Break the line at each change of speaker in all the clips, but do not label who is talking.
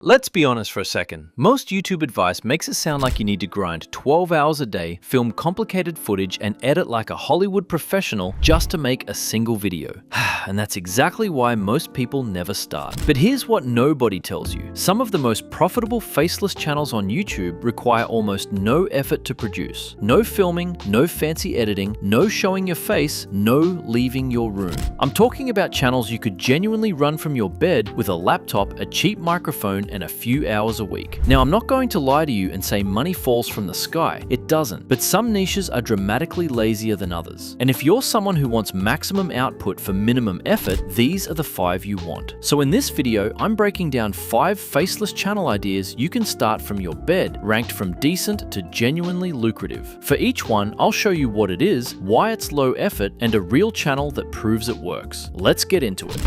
Let's be honest for a second. Most YouTube advice makes it sound like you need to grind 12 hours a day, film complicated footage, and edit like a Hollywood professional just to make a single video. And that's exactly why most people never start. But here's what nobody tells you. Some of the most profitable faceless channels on YouTube require almost no effort to produce. No filming, no fancy editing, no showing your face, no leaving your room. I'm talking about channels you could genuinely run from your bed with a laptop, a cheap microphone, and a few hours a week. Now, I'm not going to lie to you and say money falls from the sky. It doesn't. But some niches are dramatically lazier than others. And if you're someone who wants maximum output for minimum effort, these are the 5 you want. So in this video, I'm breaking down 5 faceless channel ideas you can start from your bed, ranked from decent to genuinely lucrative. For each one, I'll show you what it is, why it's low effort, and a real channel that proves it works. Let's get into it.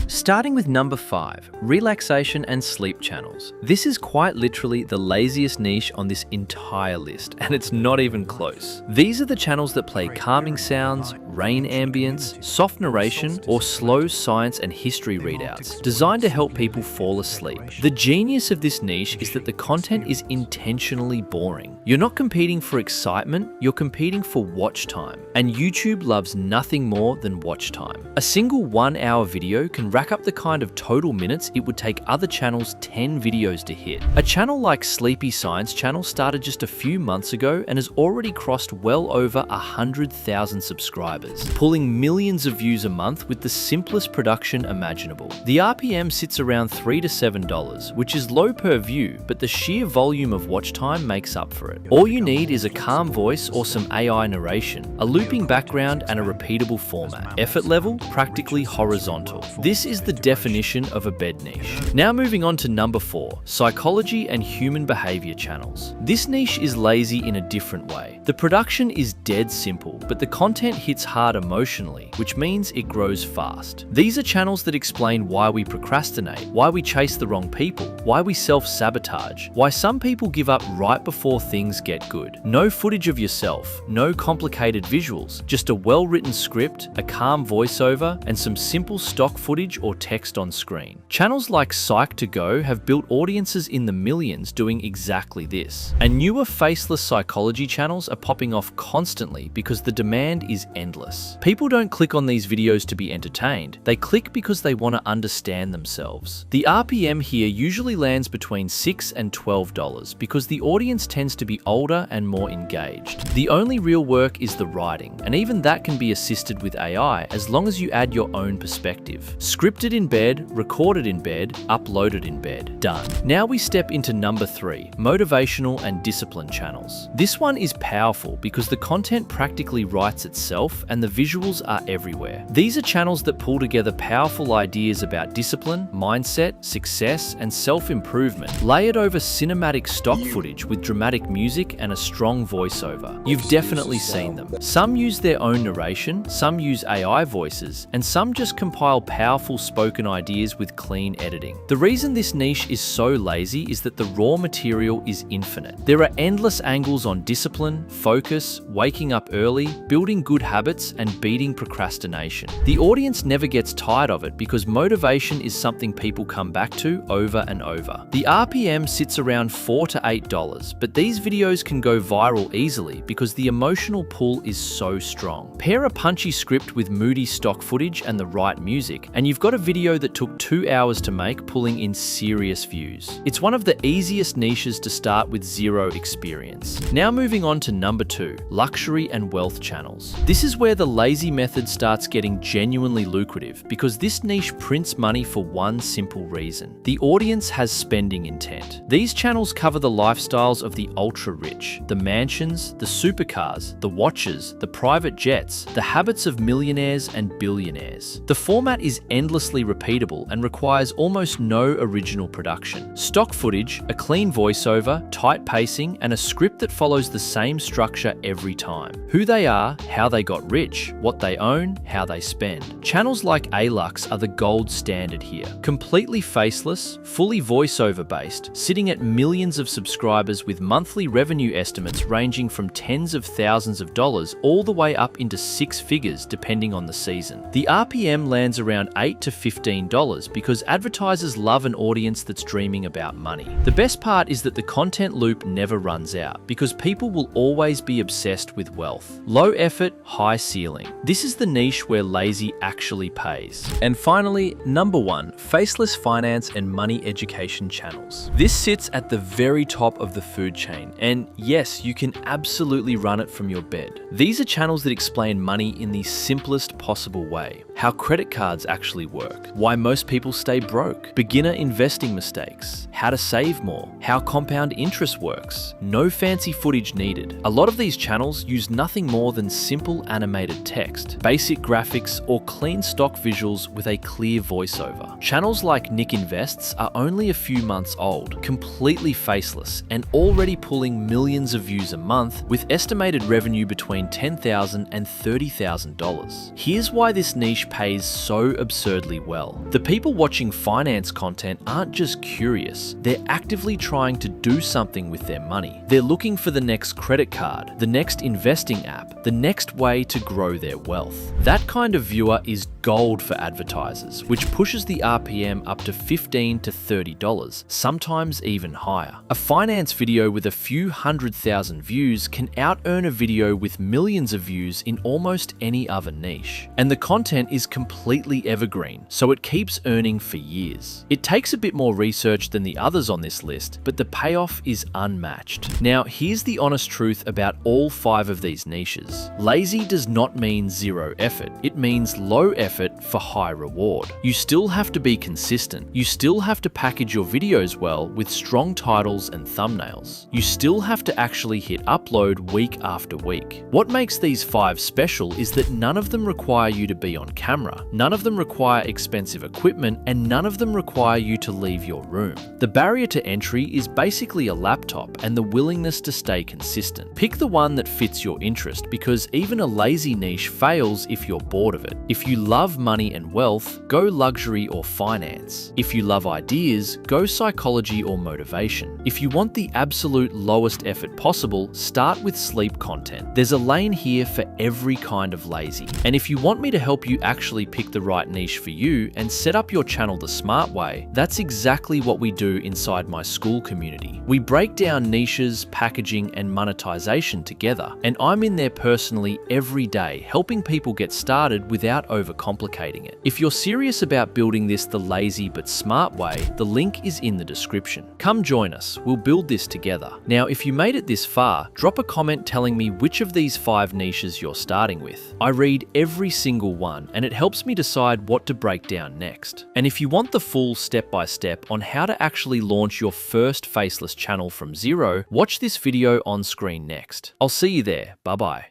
Starting with number 5, relaxation and sleep channels. This is quite literally the laziest niche on this entire list, and it's not even close. These are the channels that play calming sounds, rain ambience, soft narration, or slow science and history readouts, designed to help people fall asleep. The genius of this niche is that the content is intentionally boring. You're not competing for excitement, you're competing for watch time. And YouTube loves nothing more than watch time. A single 1-hour video can rack up the kind of total minutes it would take other channels 10 videos to hit. A channel like Sleepy Science Channel started just a few months ago and has already crossed well over 100,000 subscribers, pulling millions of views a month with the simplest production imaginable. The RPM sits around $3 to $7, which is low per view, but the sheer volume of watch time makes up for it. All you need is a calm voice or some AI narration, a looping background, and a repeatable format. Effort level, practically horizontal. This is the definition of a bed niche. Now moving on to number 4, psychology and human behavior channels. This niche is lazy in a different way. The production is dead simple, but the content hits hard emotionally, which means it grows fast. These are channels that explain why we procrastinate, why we chase the wrong people, why we self-sabotage, why some people give up right before things get good. No footage of yourself, no complicated visuals, just a well-written script, a calm voiceover, and some simple stock footage or text on screen. Channels like Psych2Go have built audiences in the millions doing exactly this. And newer faceless psychology channels are popping off constantly because the demand is endless. People don't click on these videos to be entertained, they click because they want to understand themselves. The RPM here usually lands between $6 and $12 because the audience tends to be older and more engaged. The only real work is the writing, and even that can be assisted with AI as long as you add your own perspective. Scripted in bed, recorded in bed, uploaded in bed. Done. Now we step into number 3, motivational and discipline channels. This one is powerful because the content practically writes itself and the visuals are everywhere. These are channels that pull together powerful ideas about discipline, mindset, success, and self-improvement, layered over cinematic stock footage with dramatic music and a strong voiceover. You've definitely seen them. Some use their own narration, some use AI voices, and some just compile powerful spoken ideas with clean editing. The reason this niche is so lazy is that the raw material is infinite. There are endless angles on discipline, focus, waking up early, building good habits, and beating procrastination. The audience never gets tired of it because motivation is something people come back to over and over. The RPM sits around $4 to $8, but these videos can go viral easily because the emotional pull is so strong. Pair a punchy script with moody stock footage and the right music, and you've got a video that took 2 hours to make, pulling in serious views. It's one of the easiest niches to start with zero experience. Now moving on to number 2, luxury and wealth channels. This is where the lazy method starts getting genuinely lucrative because this niche prints money for one simple reason. The audience has spending intent. These channels cover the lifestyles of the ultra-rich, the mansions, the supercars, the watches, the private jets, the habits of millionaires and billionaires. The format is endlessly repeatable and requires almost no original production. Stock footage, a clean voiceover, tight pacing, and a script that follows the same structure every time. Who they are, how they got rich, rich, what they own, how they spend. Channels like Alux are the gold standard here. Completely faceless, fully voiceover based, sitting at millions of subscribers with monthly revenue estimates ranging from tens of thousands of dollars all the way up into six figures depending on the season. The RPM lands around $8 to $15 because advertisers love an audience that's dreaming about money. The best part is that the content loop never runs out because people will always be obsessed with wealth. Low effort, high ceiling. This is the niche where lazy actually pays. And finally, number 1, faceless finance and money education channels. This sits at the very top of the food chain, and yes, you can absolutely run it from your bed. These are channels that explain money in the simplest possible way. How credit cards actually work, why most people stay broke, beginner investing mistakes, how to save more, how compound interest works. No fancy footage needed. A lot of these channels use nothing more than simple animated text, basic graphics, or clean stock visuals with a clear voiceover. Channels like Nick Invests are only a few months old, completely faceless, and already pulling millions of views a month with estimated revenue between $10,000 and $30,000. Here's why this niche pays so absurdly well. The people watching finance content aren't just curious, they're actively trying to do something with their money. They're looking for the next credit card, the next investing app, the next way to grow their wealth. That kind of viewer is gold for advertisers, which pushes the RPM up to $15 to $30, sometimes even higher. A finance video with a few 100,000 views can out-earn a video with millions of views in almost any other niche. And the content is completely evergreen, so it keeps earning for years. It takes a bit more research than the others on this list, but the payoff is unmatched. Now, here's the honest truth about all 5 of these niches. Lazy does not mean zero effort. It means low effort for high reward. You still have to be consistent. You still have to package your videos well with strong titles and thumbnails. You still have to actually hit upload week after week. What makes these 5 special is that none of them require you to be on camera, none of them require expensive equipment, and none of them require you to leave your room. The barrier to entry is basically a laptop and the willingness to stay consistent. Pick the one that fits your interest because even a lazy niche fails if you're bored of it. If you love money and wealth, go luxury or finance. If you love ideas, go psychology or motivation. If you want the absolute lowest effort possible, start with sleep content. There's a lane here for every kind of lazy. And if you want me to help you actually pick the right niche for you and set up your channel the smart way, that's exactly what we do inside my school community. We break down niches, packaging, and monetization together, and I'm in there personally every day helping people get started without overcomplicating it. If you're serious about building this the lazy but smart way, the link is in the description. Come join us, we'll build this together. Now, if you made it this far, drop a comment telling me which of these 5 niches you're starting with. I read every single one, and it helps me decide what to break down next. And if you want the full step-by-step on how to actually launch your first faceless channel from zero, watch this video on screen next. I'll see you there. Bye-bye.